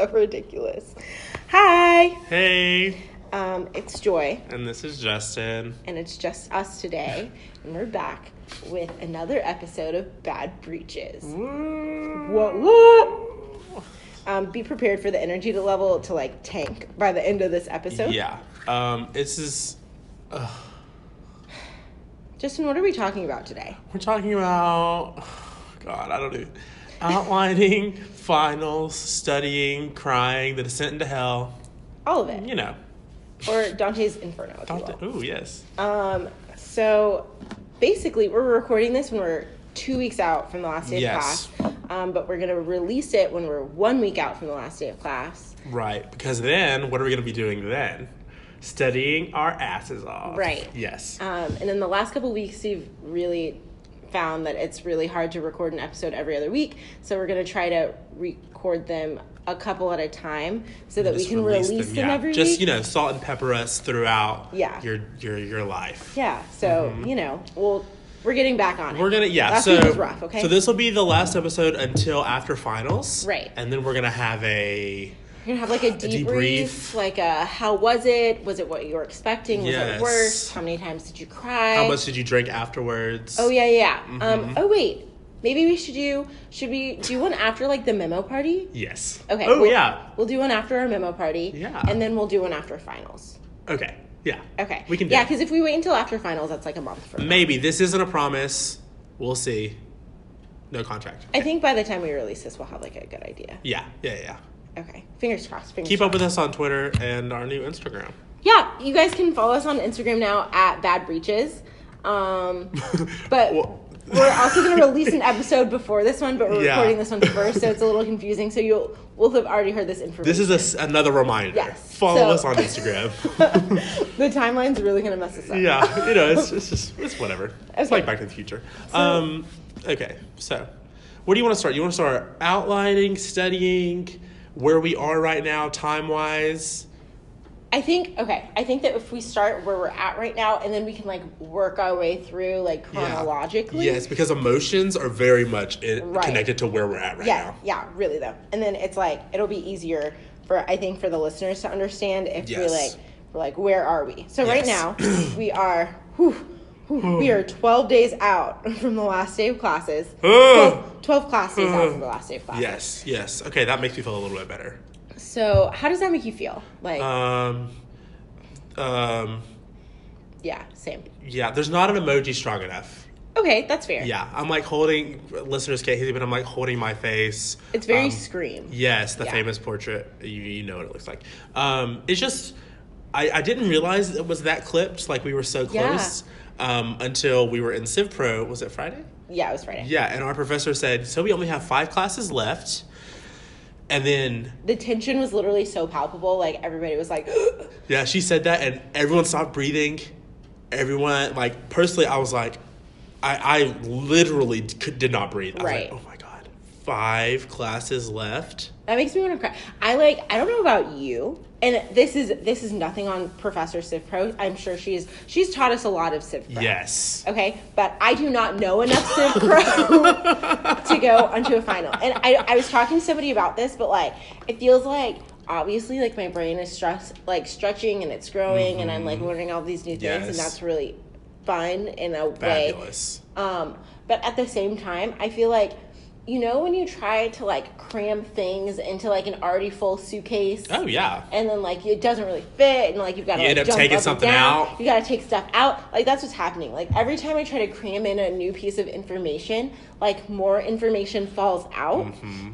so ridiculous. Hi. Hey. It's Joy. And this is Justin. And it's just us today. And we're back with another episode of Bad Breaches. Whoa. Be prepared for the energy level to like tank by the end of this episode. Yeah. This is... Justin, what are we talking about today? We're talking about... God, I don't know. Outlining, finals, studying, crying, the descent into hell. All of it. You know. Or Dante's Inferno. Oh, yes. So basically, we're recording this when we're 2 weeks out from the last day of class. But we're going to release it when we're 1 week out from the last day of class. Right. Because then, what are we going to be doing then? Studying our asses off. Right. Yes. And in the last couple weeks, we've really found that it's really hard to record an episode every other week. So we're going to try to record them a couple at a time so that we can release them every week. Just, salt and pepper us throughout your life. Yeah. So, we're getting back on it. We're going to, Last week was rough, okay? So this will be the last episode until after finals. Right. And then we're going to have a debrief, like how was it? Was it what you were expecting? Was it worse? How many times did you cry? How much did you drink afterwards? Oh, yeah. Mm-hmm. Wait. Maybe we should we do one after, like, the memo party? Yes. Okay. We'll do one after our memo party. Yeah. And then we'll do one after finals. Okay. Yeah. Okay. We can do Yeah, because if we wait until after finals, that's like a month from now. Maybe. This isn't a promise. We'll see. No contract. I think by the time we release this, we'll have, like, a good idea. Yeah. Okay. Fingers crossed. Keep up with us on Twitter and our new Instagram. Yeah. You guys can follow us on Instagram now at Bad Breaches. But... We're also going to release an episode before this one, but we're recording this one first, so it's a little confusing. So we'll have already heard this information. This is another reminder. Yes. Follow us on Instagram. The timeline's really going to mess us up. Yeah, it's whatever. Okay. It's like Back to the Future. Okay, so where do you want to start? You want to start outlining, studying, where we are right now, time-wise? I think that if we start where we're at right now, and then we can, like, work our way through, like, chronologically. Yes, because emotions are very much connected to where we're at right now. Yeah, really, though. And then it's, like, it'll be easier for the listeners to understand if we're like, where are we? So right now, we are, we are 12 days out from the last day of classes. 12 class days out from the last day of classes. Yes. Okay, that makes me feel a little bit better. So, how does that make you feel? Like, yeah, same. Yeah, there's not an emoji strong enough. Okay, that's fair. Yeah, I'm like holding, listeners can't hear me, but I'm like holding my face. It's very Scream. Yes, the famous portrait. You know what it looks like. It's just, I didn't realize it was that clipped, like we were so close, until we were in Civ Pro. Was it Friday? Yeah, it was Friday. Yeah, and our professor said, so we only have 5 classes left. And then... The tension was literally so palpable. Like, everybody was like... Yeah, she said that, and everyone stopped breathing. Everyone, like, personally, I was like... I literally did not breathe. I was like, oh, my God. 5 classes left? That makes me want to cry. I don't know about you, and this is nothing on Professor Civ Pro. I'm sure she's taught us a lot of Civ Pro. Yes. Okay, but I do not know enough Civ Pro to go onto a final. And I was talking to somebody about this, but like it feels like obviously like my brain is stretching and it's growing, and I'm like learning all these new things, and that's really fun in a way. Fabulous. But at the same time, I feel like, when you try to, like, cram things into, like, an already full suitcase. Oh, yeah. And then, like, it doesn't really fit, and, like, you've got to, end up taking something out. You got to take stuff out. Like, that's what's happening. Like, every time I try to cram in a new piece of information, like, more information falls out. Mm-hmm.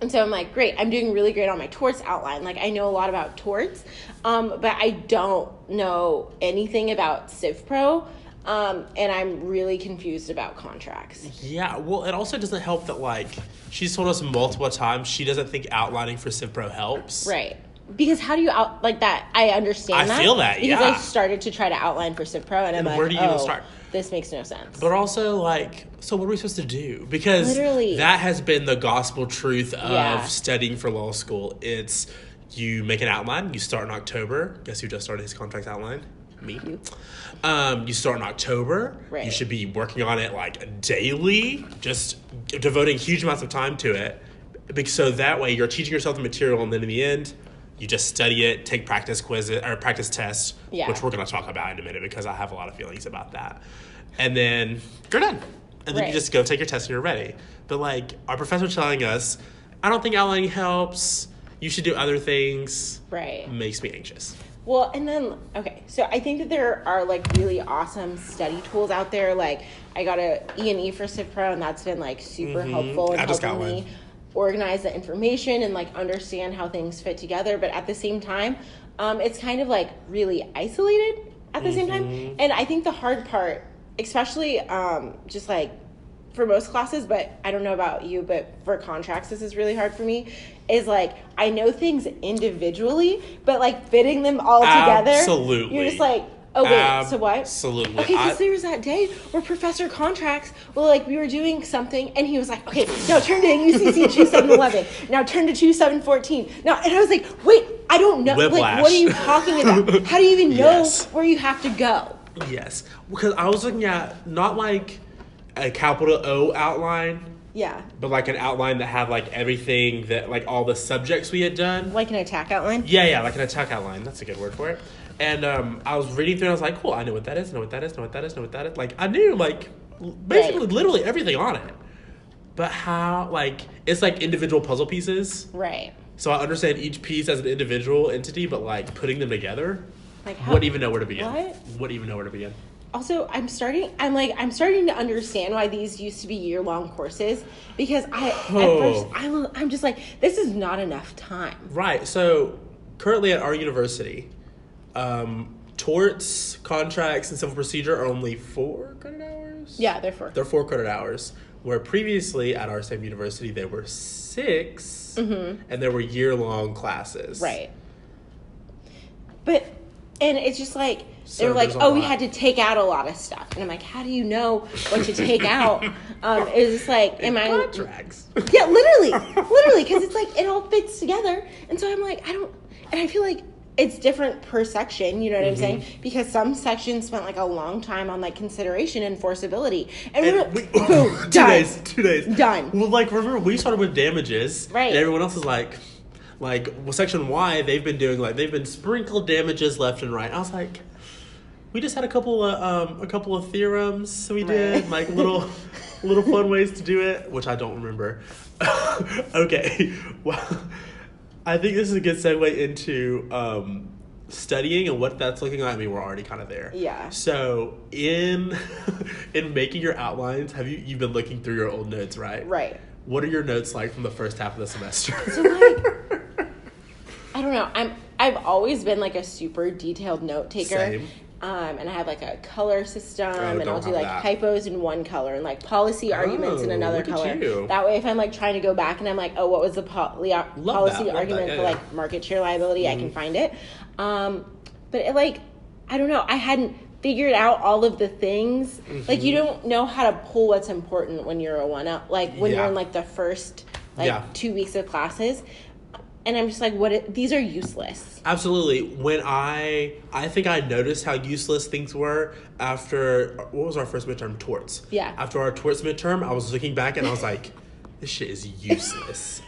And so I'm like, great, I'm doing really great on my torts outline. Like, I know a lot about torts, but I don't know anything about Civ Pro. And I'm really confused about contracts. Yeah, well, it also doesn't help that, like, she's told us multiple times she doesn't think outlining for Civ Pro helps. Right. Because how do you like that? I understand that. I feel that, because I started to try to outline for Civ Pro, and I'm like, where do you even start? This makes no sense. But also, like, so what are we supposed to do? Because that has been the gospel truth of studying for law school. It's you make an outline, you start in October. Guess who just started his contract outline? Me. You start in October. Right. You should be working on it like daily, just devoting huge amounts of time to it. So that way you're teaching yourself the material, and then in the end, you just study it, take practice quizzes or practice tests, which we're going to talk about in a minute because I have a lot of feelings about that. And then you're done. And then you just go take your test and you're ready. But like our professor telling us, I don't think outlining helps. You should do other things. Right. Makes me anxious. Well, and then, okay, so I think that there are, like, really awesome study tools out there. Like, I got a E&E for Civ Pro, and that's been, like, super helpful in helping me organize the information and, like, understand how things fit together. But at the same time, it's kind of, like, really isolated at the same time. And I think the hard part, especially just, like, for most classes, but I don't know about you, but for contracts, this is really hard for me, is like, I know things individually, but like fitting them all together. Absolutely. You're just like, oh wait, so what? Absolutely. Okay, because there was that day where Professor Contracts, we were doing something, and he was like, okay, now turn to UCC 2711. Now turn to 2714. Now, and I was like, wait, I don't know. Whiplash. Like, what are you talking about? How do you even know where you have to go? Yes. Because I was looking at not like a capital O outline. Yeah. But like an outline that had like everything that like all the subjects we had done. Like an attack outline? Yeah, like an attack outline. That's a good word for it. And I was reading through and I was like, cool, I know what that is, know what that is. Like I knew like basically literally everything on it. But how, like, it's like individual puzzle pieces. Right. So I understand each piece as an individual entity, but like putting them together, like how, wouldn't even know where to begin. What? Wouldn't even know where to begin. Also, I'm starting to understand why these used to be year-long courses, because at first I'm just like, this is not enough time. Right. So currently at our university, torts, contracts, and civil procedure are only 4 credit hours? Yeah, they're 4. They're 4 credit hours, where previously at our same university there were 6, and there were year-long classes. Right. And it's just like, they were like, we had to take out a lot of stuff. And I'm like, how do you know what to take out? It's just like, contracts. Yeah, literally, because it's like, it all fits together. And so I'm like, and I feel like it's different per section, you know what I'm saying? Because some sections spent like a long time on like consideration and enforceability. And boom, 2 days. Done. Well, like, remember, we started with damages. Right. And everyone else is like, section Y, they've been sprinkled damages left and right. I was like, we just had a couple of theorems we did, like little fun ways to do it, which I don't remember. Okay, well, I think this is a good segue into studying and what that's looking like. I mean, we're already kind of there. Yeah. So in making your outlines, you've been looking through your old notes, right? Right. What are your notes like from the first half of the semester? So like, I don't know. I've always been like a super detailed note taker. Same. And I have like a color system, and I'll do like typos in one color and like policy arguments in another color. That way, if I'm like trying to go back and I'm like, what was the policy argument for like market share liability, I can find it. But it, like, I don't know. I hadn't figured out all of the things. Like, you don't know how to pull what's important when you're a one-up. Like, when you're in like the first 2 weeks of classes. And I'm just like, these are useless. Absolutely. When I think I noticed how useless things were after, what was our first midterm? Torts. Yeah. After our torts midterm, I was looking back and I was like, this shit is useless.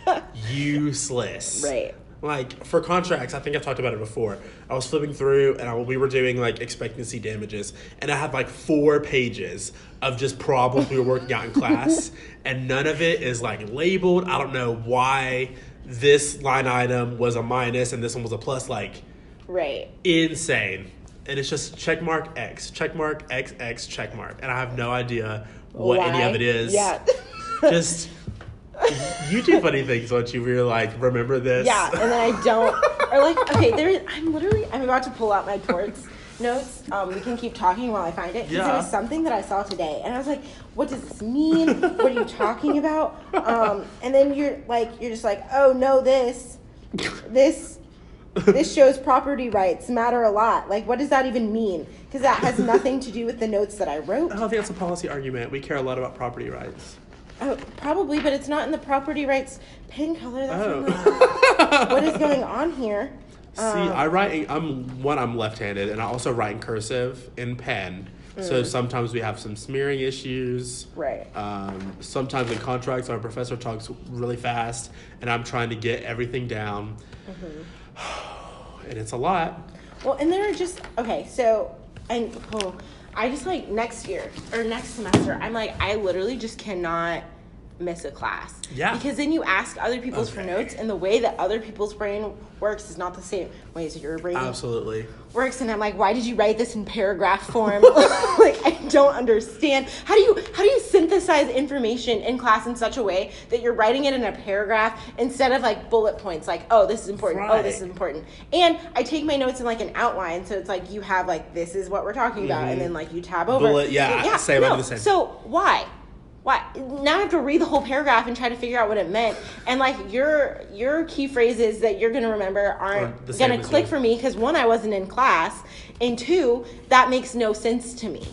Useless. Right. Like, for contracts, I think I've talked about it before. I was flipping through and we were doing like expectancy damages, and I had like 4 pages of just problems we were working out in class, and none of it is like labeled. I don't know why this line item was a minus and this one was a plus, like, right, insane. And it's just check mark X, check mark X, X, check mark, and I have no idea what any of it is. Yeah. Just, you do funny things, don't you? Where you're like, remember this? Yeah, and then I don't. Or like, okay, I'm about to pull out my torts notes. We can keep talking while I find it. Because it was something that I saw today, and I was like, what does this mean? What are you talking about? And then you're just like, oh no, this shows property rights matter a lot. Like, what does that even mean? Because that has nothing to do with the notes that I wrote. I don't think that's a policy argument. We care a lot about property rights. Oh, probably, but it's not in the property rights pen color. That's what is going on here? See, I'm left-handed, and I also write in cursive in pen. So sometimes we have some smearing issues. Right. Sometimes in contracts, our professor talks really fast, and I'm trying to get everything down. And it's a lot. Well, and there are just, okay, so, I just, like, next year, or next semester, I'm like, I literally just cannot miss a class. Yeah. Because then you ask other people for notes, and the way that other people's brain works is not the same way as your brain works. And I'm like, why did you write this in paragraph form? Like, I don't understand. How do you synthesize information in class in such a way that you're writing it in a paragraph instead of like bullet points, like, oh, this is important. Right. Oh, this is important. And I take my notes in like an outline, so it's like you have like, this is what we're talking about, and then like you tab over. Same. I do the same. So why? Now I have to read the whole paragraph and try to figure out what it meant. And like your key phrases that you're going to remember aren't going to click for me because one, I wasn't in class, and two, that makes no sense to me.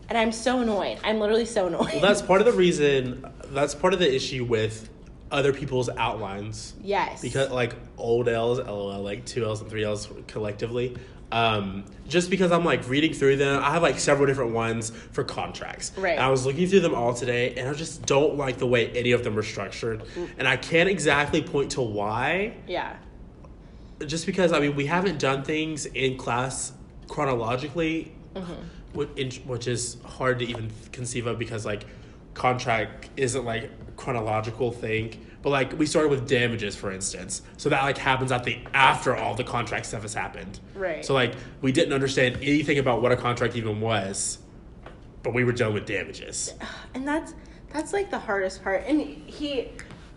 And I'm so annoyed. I'm literally so annoyed. Well, that's part of the reason. That's part of the issue with other people's outlines. Yes. Because like old L's, LOL, like 2 L's and 3 L's collectively. Just because I'm like reading through them, I have like several different ones for contracts. Right. And I was looking through them all today, and I just don't like the way any of them are structured. And I can't exactly point to why. Yeah. Just because, I mean, we haven't done things in class chronologically, which is hard to even conceive of because like contract isn't like chronological thing. But like we started with damages, for instance, so that like happens after all the contract stuff has happened. Right. So like we didn't understand anything about what a contract even was, but we were done with damages. And that's like the hardest part. And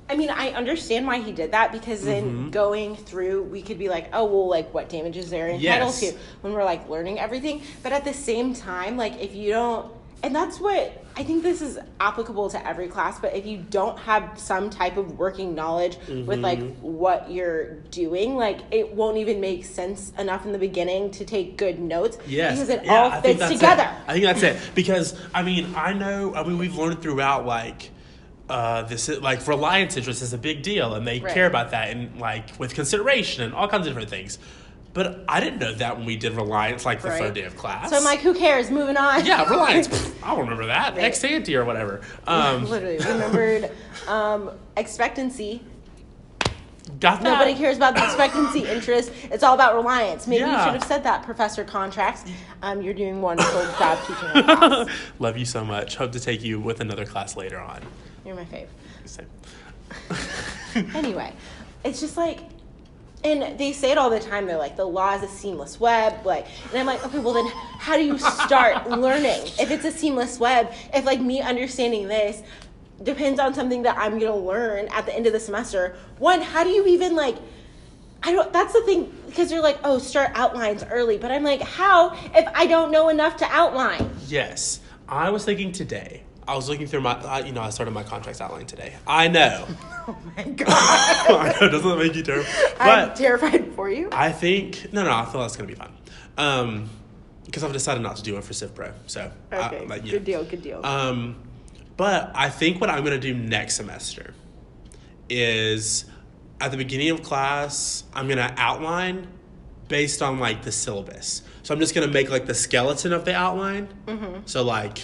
I understand why he did that because then going through, we could be like, oh, well, like what damages they're entitled to when we're like learning everything. But at the same time, like if you don't, and that's what, I think this is applicable to every class, but if you don't have some type of working knowledge with like what you're doing, like it won't even make sense enough in the beginning to take good notes because it all fits together. I think that's it. Because we've learned throughout like this is like reliance interest is a big deal and they care about that and like with consideration and all kinds of different things. But I didn't know that when we did Reliance, like the third day of class. So I'm like, who cares? Moving on. Yeah, Reliance. I'll remember that. Ex ante or whatever. Literally remembered expectancy. Got that. Nobody cares about the expectancy interest. It's all about Reliance. Maybe you should have said that, Professor Contracts. You're doing wonderful job teaching our class. Love you so much. Hope to take you with another class later on. You're my fave. Same. Anyway, it's just like, and they say it all the time. They're like, the law is a seamless web. Like, and I'm like, okay, well then how do you start learning? If it's a seamless web, if like me understanding this depends on something that I'm going to learn at the end of the semester, one, how do you even like, that's the thing, because you're like, oh, start outlines early. But I'm like, how if I don't know enough to outline? Yes. I was thinking today, I was looking through I started my contracts outline today. I know. Oh my God. I know, doesn't that make you terrified? I'm terrified for you. I think, no, I feel that's going to be fun. Because I've decided not to do one for Civ Pro. So, okay, good deal. But I think what I'm going to do next semester is at the beginning of class, I'm going to outline based on like the syllabus. So I'm just going to make like the skeleton of the outline. So like,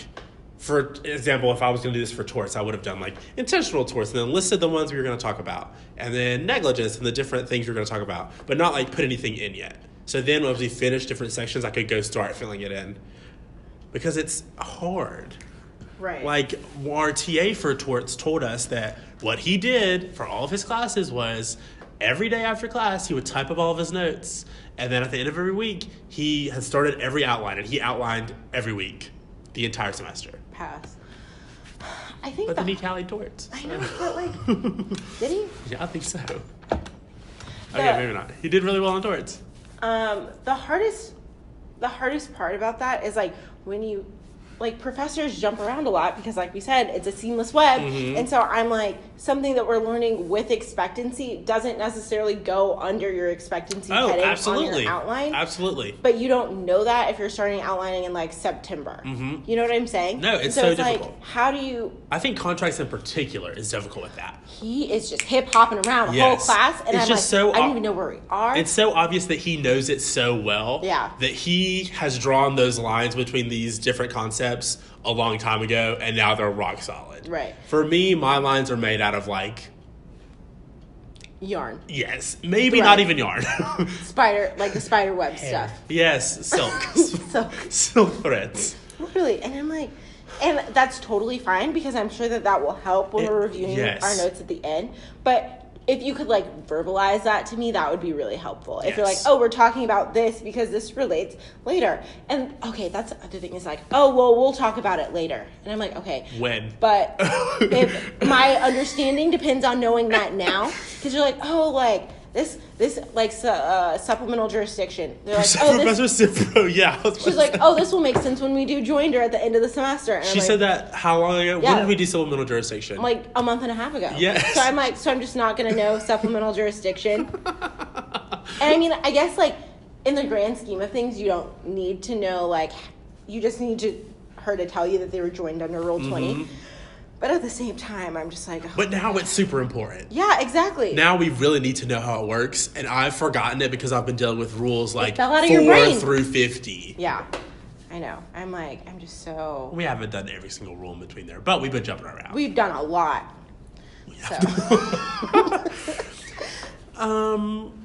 for example, if I was going to do this for torts, I would have done like intentional torts and then listed the ones we were going to talk about. And then negligence and the different things we were going to talk about. But not like put anything in yet. So then once we finish different sections, I could go start filling it in. Because it's hard. Right. Like our TA for torts told us that what he did for all of his classes was every day after class, he would type up all of his notes. And then at the end of every week, he had started every outline. And he outlined every week, the entire semester. Pass. I think. But then he tallied torts. I know, but like, did he? Yeah, I think so. Okay, maybe not. He did really well on torts. The hardest part about that is like when you like professors jump around a lot because like we said, it's a seamless web. And so I'm like, something that we're learning with expectancy doesn't necessarily go under your expectancy heading on your outline. Absolutely. But you don't know that if you're starting outlining in like September. You know what I'm saying? No, it's so difficult. Like, how do you... I think contracts in particular is difficult with that. He is just hip-hopping around the whole class. And I'm like, I don't even know where we are. It's so obvious that he knows it so well. Yeah. That he has drawn those lines between these different concepts a long time ago, and now they're rock solid. Right. For me, my lines are made out of like yarn. Yes, maybe not even yarn. Like the spider web stuff. Yes, silk. Silk threads. Literally, and I'm like, and that's totally fine because I'm sure that will help when we're reviewing our notes at the end. But if you could like verbalize that to me, that would be really helpful. If you're like, oh, we're talking about this because this relates later. And okay, that's the other thing is like, oh, well, we'll talk about it later. And I'm like, okay. When? But if my understanding depends on knowing that now, because you're like, oh, like this like supplemental jurisdiction. They're like, oh, Professor Cipro, yeah. She's like, oh, this will make sense when we do joinder at the end of the semester. And she said that how long ago? Yeah. When did we do supplemental jurisdiction? Like a month and a half ago. Yes. So I'm like, I'm just not going to know supplemental jurisdiction. And I mean, I guess like in the grand scheme of things, you don't need to know, like, you just need her to tell you that they were joined under Rule 20. But at the same time, I'm just like... Oh, but now it's super important. Yeah, exactly. Now we really need to know how it works. And I've forgotten it because I've been dealing with rules like 4 through 50. Yeah, I know. I'm like, I'm just so... We haven't done every single rule in between there, but we've been jumping around. We've done a lot.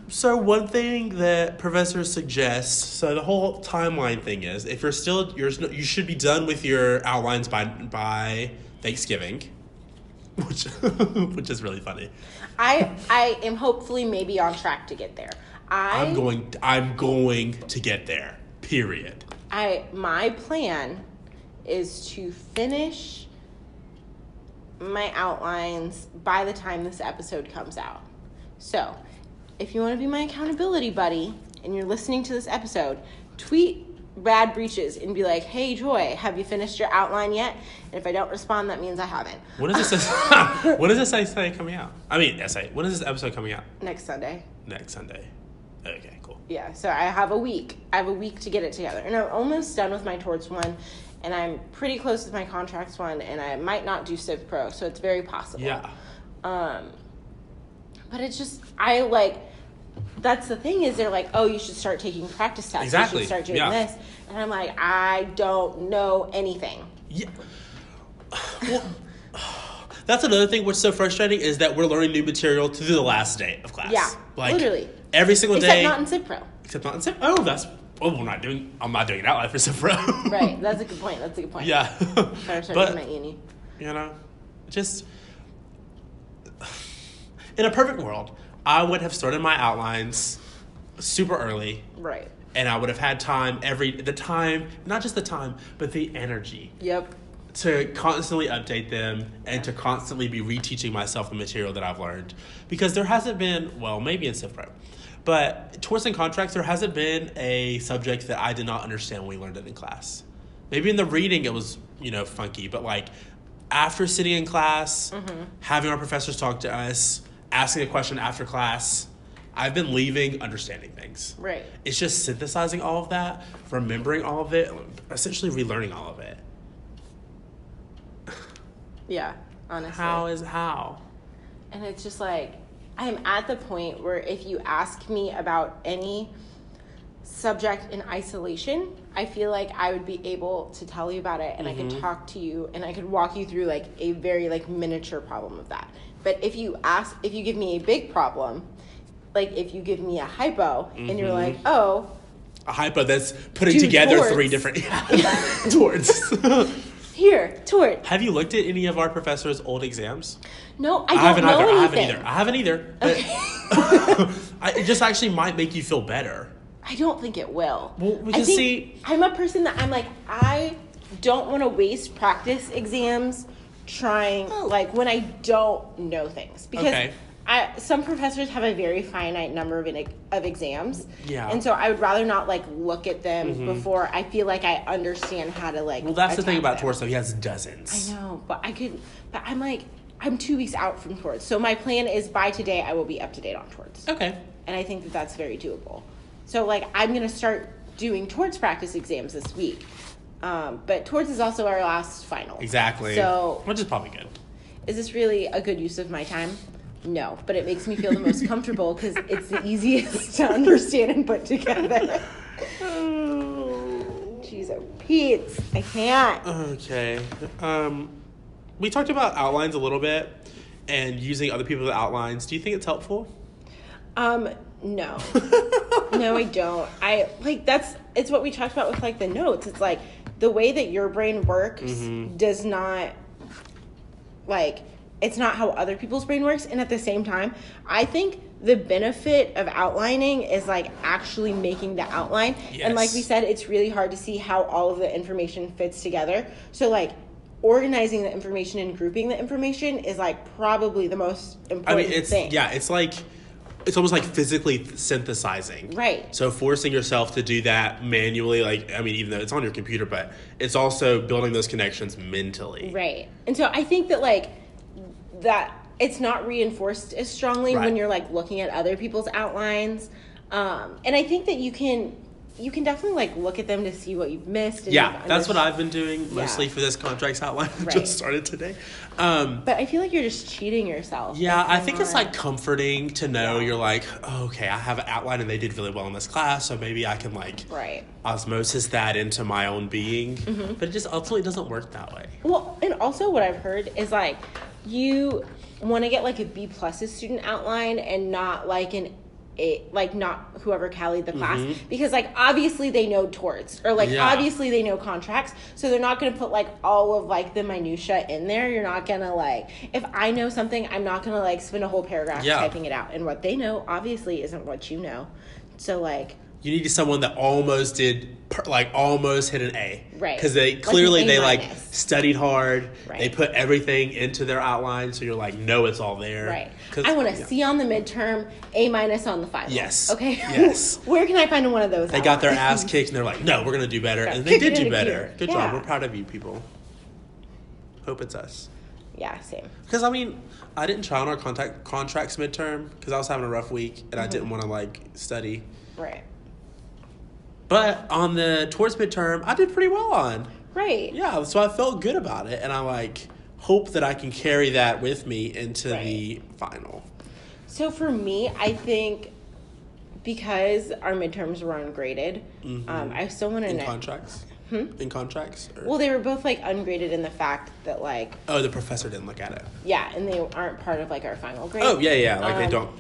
So one thing that professors suggest, so the whole timeline thing is, if you should be done with your outlines by Thanksgiving, which is really funny. I am hopefully maybe on track to get there. I'm going to get there. Period. My plan is to finish my outlines by the time this episode comes out. So, if you want to be my accountability buddy and you're listening to this episode, tweet Rad Breaches and be like, hey Joy, have you finished your outline yet? And if I don't respond, that means I haven't. When is this essay coming out? I mean, essay. When is this episode coming out? Next Sunday. Okay, cool. Yeah, so I have a week. To get it together. And I'm almost done with my torts one, and I'm pretty close with my contracts one, and I might not do Civ Pro, so it's very possible. Yeah. But it's just, that's the thing is they're like, oh, you should start taking practice tests. Exactly. You should start doing this. And I'm like, I don't know anything. Yeah. Well, that's another thing what's so frustrating is that we're learning new material to the last day of class. Yeah, literally. Every single day. Except not in Civ Pro. I'm not doing it out for Civ Pro. Right, that's a good point. Yeah. Better start doing my uni. You know, just... In a perfect world, I would have started my outlines super early. Right. And I would have had not just the time, but the energy. Yep. To constantly update them and to constantly be reteaching myself the material that I've learned. Because there hasn't been, well, maybe in Civ Pro, but torts and contracts, there hasn't been a subject that I did not understand when we learned it in class. Maybe in the reading it was, funky, but like after sitting in class, having our professors talk to us, asking a question after class, I've been leaving understanding things. Right. It's just synthesizing all of that, remembering all of it, essentially relearning all of it. Yeah, honestly. How? And it's just like, I'm at the point where if you ask me about any subject in isolation, I feel like I would be able to tell you about it and I could talk to you and I could walk you through like a very like miniature problem of that. But if you give me a big problem, like if you give me a hypo and you're like, oh. A hypo that's putting together torts. 3 different torts. Here, tort. Have you looked at any of our professors' old exams? No, I haven't either. I haven't either. Okay. It just actually might make you feel better. I don't think it will. Well, we can see. I'm a person that I'm like, I don't want to waste practice exams trying, like, when I don't know things. Because some professors have a very finite number of exams. Yeah. And so I would rather not, like, look at them before I feel like I understand how to, like, well, that's the thing about Torts, though. He has dozens. I know, but I'm like, I'm 2 weeks out from Torts. So my plan is by today I will be up to date on Torts. Okay. And I think that that's very doable. So, like, I'm going to start doing Torts practice exams this week. But Torts is also our last final. Exactly. So, which is probably good. Is this really a good use of my time? No, but it makes me feel the most comfortable because it's the easiest to understand and put together. Jeez, oh, Pete, I can't. Okay. We talked about outlines a little bit and using other people's outlines. Do you think it's helpful? No. No, I don't. It's what we talked about with, like, the notes. It's like the way that your brain works does not, like, it's not how other people's brain works. And at the same time, I think the benefit of outlining is, like, actually making the outline. Yes. And like we said, it's really hard to see how all of the information fits together. So, like, organizing the information and grouping the information is, like, probably the most important thing. Yeah, it's like, it's almost like physically synthesizing. Right. So forcing yourself to do that manually, like, I mean, even though it's on your computer, but it's also building those connections mentally. Right. And so I think that, like, that it's not reinforced as strongly when you're, like, looking at other people's outlines. And I think that you can definitely, like, look at them to see what you've missed. And that's what I've been doing mostly for this contracts outline. Just started today. But I feel like you're just cheating yourself. Yeah, I think it's, like, comforting to know you're like, oh, okay, I have an outline and they did really well in this class, so maybe I can, like, osmosis that into my own being. But it just ultimately doesn't work that way. Well, and also what I've heard is, like, you want to get, like, a B+ student outline and not, like, not whoever Callied the class, because, like, obviously they know torts, or, like, obviously they know contracts, so they're not going to put, like, all of, like, the minutia in there. You're not going to, like, if I know something, I'm not going to, like, spend a whole paragraph typing it out, and what they know obviously isn't what you know. So, like, you needed someone that almost almost hit an A. Right. Because they clearly, studied hard. Right. They put everything into their outline, so you're like, no, it's all there. Right. I want a C on the midterm, A- on the final. Yes. Okay? Yes. Where can I find one of those? They got their ass kicked, and they're like, no, we're going to do better. And they did do better. Good job. We're proud of you, people. Hope it's us. Yeah, same. Because, I mean, I didn't try on our contracts midterm because I was having a rough week, and I didn't want to, like, study. Right. But on the towards midterm, I did pretty well on. Right. Yeah, so I felt good about it, and I, like, hope that I can carry that with me into the final. So for me, I think because our midterms were ungraded, I still want to know. In contracts? In contracts? Or? Well, they were both, like, ungraded in the fact that, like... Oh, the professor didn't look at it. Yeah, and they aren't part of, like, our final grade. Oh, yeah, like they don't.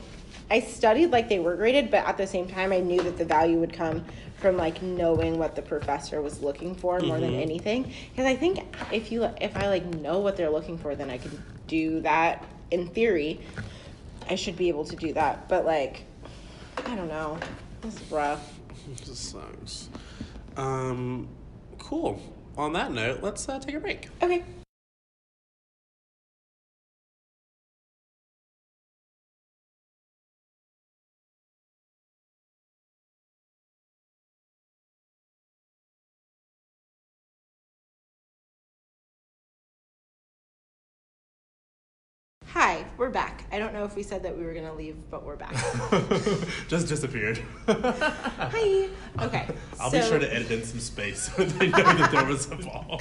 I studied like they were graded, but at the same time, I knew that the value would come from, like, knowing what the professor was looking for more than anything. Because I think if I like know what they're looking for, then I can do that. In theory, I should be able to do that. But, like, I don't know. This is rough. This sucks. Cool. On that note, let's take a break. Okay. Hi, we're back. I don't know if we said that we were going to leave, but we're back. Just disappeared. Hi. Okay. I'll be sure to edit in some space so they know that there was a ball.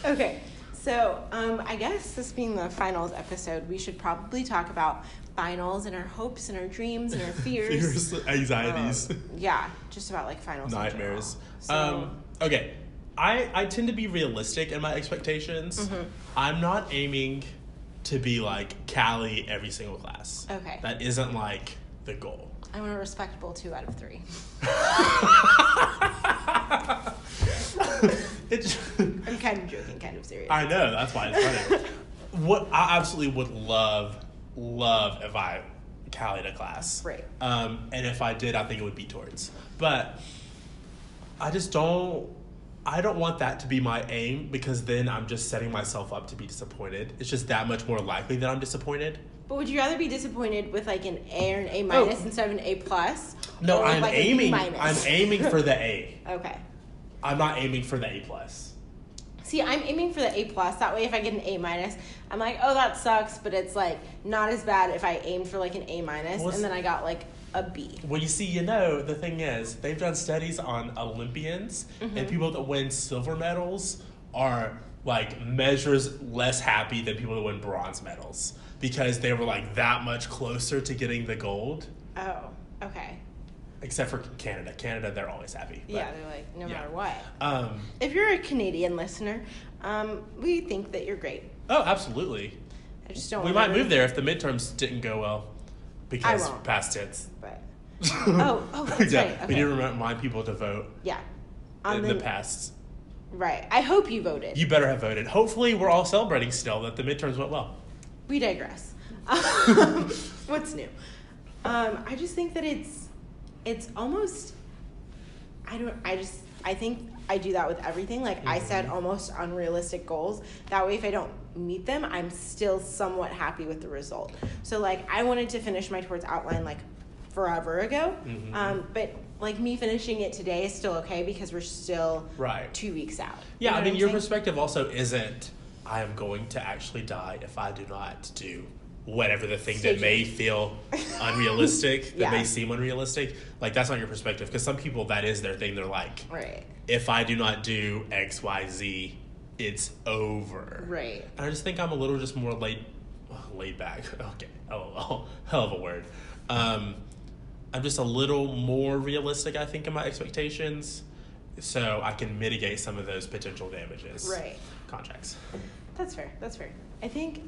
Okay. So, I guess this being the finals episode, we should probably talk about finals and our hopes and our dreams and our fears. Anxieties. Yeah, just about, like, finals. Nightmares. Okay. I tend to be realistic in my expectations. I'm not aiming to be, like, Callie every single class. Okay. That isn't, like, the goal. I'm a respectable 2 out of 3. I'm kind of joking, kind of serious. I know, that's why it's funny. What I absolutely would love if I Callied a class. Right. And if I did, I think it would be towards. But I don't want that to be my aim, because then I'm just setting myself up to be disappointed. It's just that much more likely that I'm disappointed. But would you rather be disappointed with like an A or an A minus instead of an A plus? No, I'm aiming. I'm aiming for the A. Okay. I'm not aiming for the A plus. See, I'm aiming for the A plus. That way, if I get an A minus, I'm like, oh, that sucks. But it's like not as bad if I aimed for like an A minus and then I got like a B. Well, you see, the thing is, they've done studies on Olympians and people that win silver medals are like measures less happy than people that win bronze medals because they were like that much closer to getting the gold. Oh, okay. Except for Canada. Canada, they're always happy. But, yeah, they're like, no matter what. If you're a Canadian listener, we think that you're great. Oh, absolutely. I just don't. We might move there if the midterms didn't go well. Because past tense. But that's yeah, right. Okay. We need to remind people to vote. Yeah. In the past. Right. I hope you voted. You better have voted. Hopefully, we're all celebrating still that the midterms went well. We digress. What's new? I just think that it's almost. I think I do that with everything. Like I set almost unrealistic goals. That way, if I don't meet them, I'm still somewhat happy with the result. So like I wanted to finish my towards outline like forever ago. But like me finishing it today is still okay because we're still 2 weeks out. Yeah, you know I mean your perspective also isn't I am going to actually die if I do not do whatever the thing that may feel unrealistic, that may seem unrealistic. Like that's not your perspective because some people that is their thing. They're like, if I do not do X, Y, Z, it's over. Right. And I just think I'm a little just more laid back. Okay. Oh, hell of a word. I'm just a little more realistic, I think, in my expectations, so I can mitigate some of those potential damages. Right. Contracts. That's fair. I think,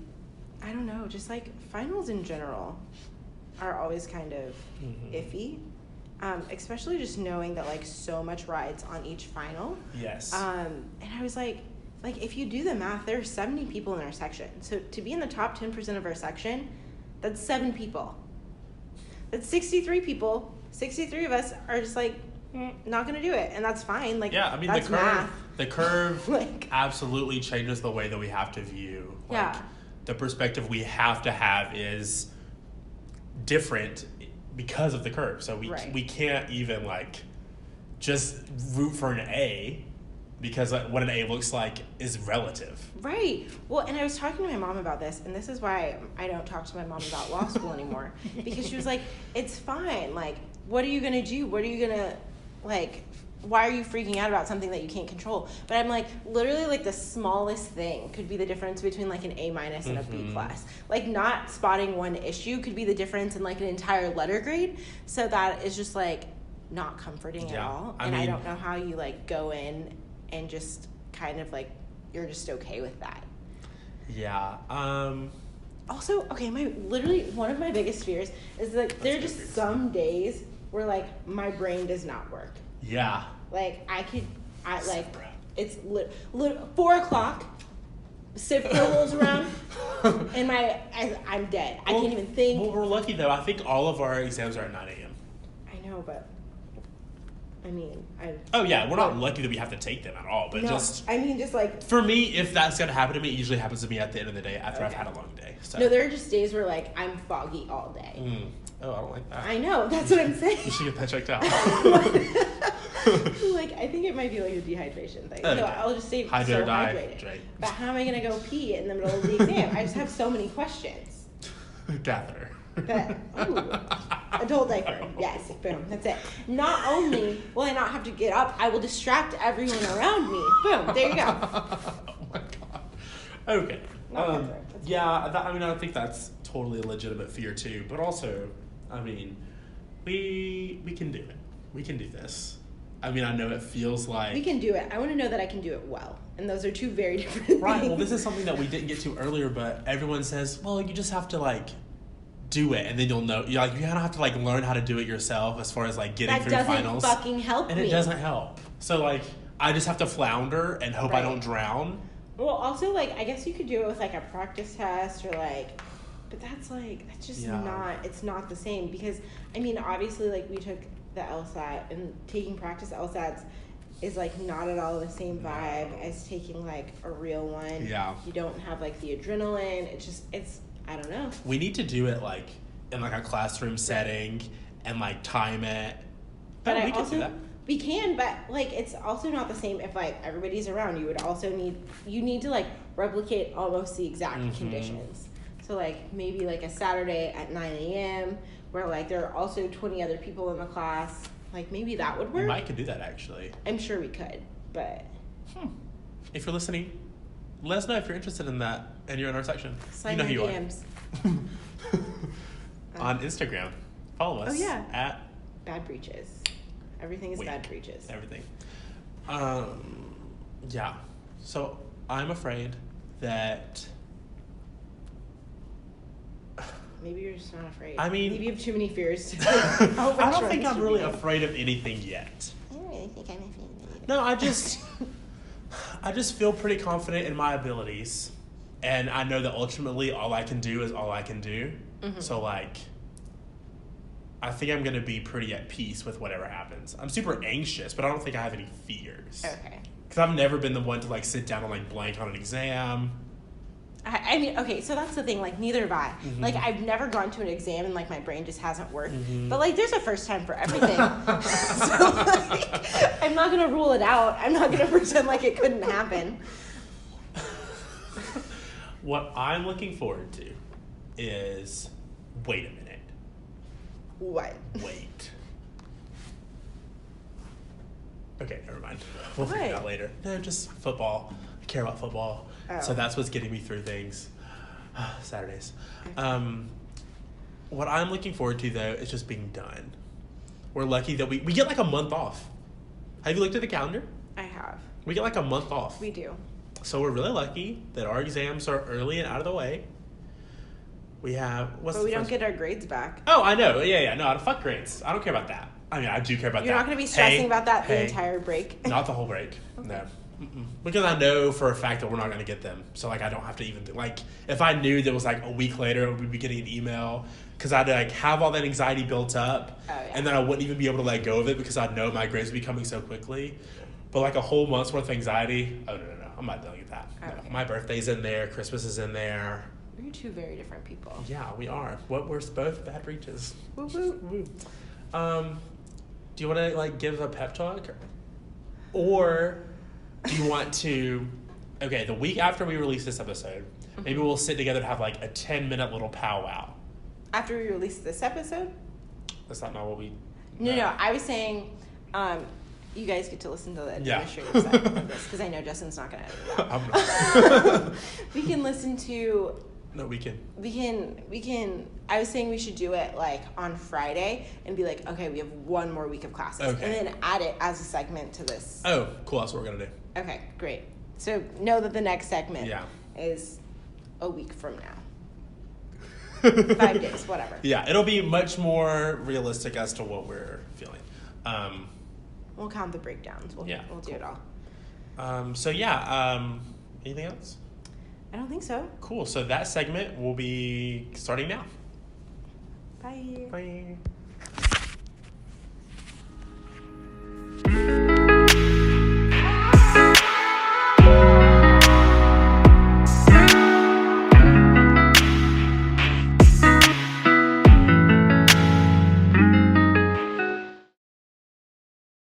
I don't know, just like finals in general are always kind of iffy, especially just knowing that like so much rides on each final. Yes. And I was like if you do the math, there are 70 people in our section. So to be in the top 10% of our section, that's 7 people. That's 63 people. 63 of us are just like not gonna do it, and that's fine. Like yeah, I mean that's the curve like, absolutely changes the way that we have to view. Like, the perspective we have to have is different because of the curve. So we can't even like just root for an A because what an A looks like is relative. Right. Well, and I was talking to my mom about this, and this is why I don't talk to my mom about law school anymore. Because she was like, it's fine. Like, what are you going to do? What are you going to, like, why are you freaking out about something that you can't control? But I'm like, literally, like, the smallest thing could be the difference between, like, an A minus and a B plus. Like, not spotting one issue could be the difference in, like, an entire letter grade. So that is just, like, not comforting at all. And I don't know how you, like, go in and just kind of like you're just okay with that. Yeah. Also, okay, literally one of my biggest fears is like there are just some days where like my brain does not work. Yeah. Like it's 4:00. Civ rolls around, and I'm dead. I can't even think. Well, we're lucky though. I think all of our exams are at 9 a.m. I know, but. I mean, we're not lucky that we have to take them at all, but just like for me, if that's gonna happen to me, it usually happens to me at the end of the day after I've had a long day. So. No, there are just days where like I'm foggy all day. Oh, I don't like that. I know, that's what I'm saying. You should get that checked out. Like I think it might be like a dehydration thing. Okay. So I'll just stay hydrated. But how am I gonna go pee in the middle of the exam? I just have so many questions. Catheter. Adult diaper. Yes, boom. That's it. Not only will I not have to get up, I will distract everyone around me. Boom. There you go. Oh my god. Okay. I think that's totally a legitimate fear too. But also, I mean, we can do it. We can do this. I mean, I know it feels like we can do it. I want to know that I can do it well, and those are two very different things. Right. Well, this is something that we didn't get to earlier, but everyone says, well, you just have to like. Do it, and then you'll know. You kind of have to like learn how to do it yourself, as far as like getting through finals. That doesn't fucking help and me. it doesn't help. So like, I just have to flounder and hope I don't drown. Well, also like, I guess you could do it with like a practice test or like, but that's just not. It's not the same because I mean, obviously, like we took the LSAT, and taking practice LSATs is like not at all the same vibe as taking like a real one. Yeah. You don't have like the adrenaline. It's I don't know. We need to do it, like, in, like, a classroom setting and, like, time it. But we can do that. We can, but, like, it's also not the same if, like, everybody's around. You would also need to, like, replicate almost the exact conditions. So, like, maybe, like, a Saturday at 9 a.m. where, like, there are also 20 other people in the class. Like, maybe that would work. We might could do that, actually. I'm sure we could, but... If you're listening, let us know if you're interested in that and you're in our section. Sign your DMs. On Instagram. Follow us. Oh, yeah. At Bad Breaches. Everything is Bad Breaches. Everything. Yeah. So, I'm afraid that... Maybe you're just not afraid. I mean... Maybe you have too many fears. I don't think I'm really afraid of anything yet. I don't really think I'm afraid of anything. No, I just feel pretty confident in my abilities. And I know that ultimately all I can do is all I can do. So, like, I think I'm going to be pretty at peace with whatever happens. I'm super anxious, but I don't think I have any fears. Okay. Because I've never been the one to, like, sit down and, like, blank on an exam. I mean, okay, so that's the thing. Like, neither have I. Like, I've never gone to an exam and, like, my brain just hasn't worked. But, like, there's a first time for everything. So, like, I'm not going to rule it out. I'm not going to pretend like it couldn't happen. What I'm looking forward to is... Wait a minute. What? Wait. Okay, never mind. We'll figure it out later. No, just football. I care about football. Oh. So that's what's getting me through things. Saturdays. Okay. What I'm looking forward to, though, is just being done. We're lucky that we get like a month off. Have you looked at the calendar? I have. We get like a month off. We do. So we're really lucky that our exams are early and out of the way. We have... But we don't get our grades back. Oh, I know. Yeah. No, fuck grades. I don't care about that. I mean, I do care about You're that. Not going to be stressing about that the entire break? Not the whole break. Okay. No. Because I know for a fact that we're not going to get them. So, like, I don't have to even... Like, if I knew that was, like, a week later, we'd be getting an email. Because I'd, like, have all that anxiety built up. Oh, yeah. And then I wouldn't even be able to let go of it because I'd know my grades would be coming so quickly. But, like, a whole month's worth of anxiety... Oh, no. I'm not dealing with that. Okay. No. My birthday's in there. Christmas is in there. We're two very different people. Yeah, we are. We're both bad reaches. Woo, woo, woo. Do you want to, like, give a pep talk? Or do you want to... Okay, the week after we release this episode, maybe we'll sit together and have, like, a 10-minute little powwow. After we release this episode? That's not what we... No. I was saying... you guys get to listen to the administrative side of this, because I know Justin's not going to edit it out. I'm not. We can listen to... No, we can. I was saying we should do it, like, on Friday and be like, okay, we have one more week of classes. Okay. And then add it as a segment to this. Oh, cool. That's what we're going to do. Okay, great. So know that the next segment is a week from now. 5 days, whatever. Yeah, it'll be much more realistic as to what we're feeling. We'll count the breakdowns. We'll do it all. Anything else? I don't think so. Cool. So that segment will be starting now. Bye. Bye.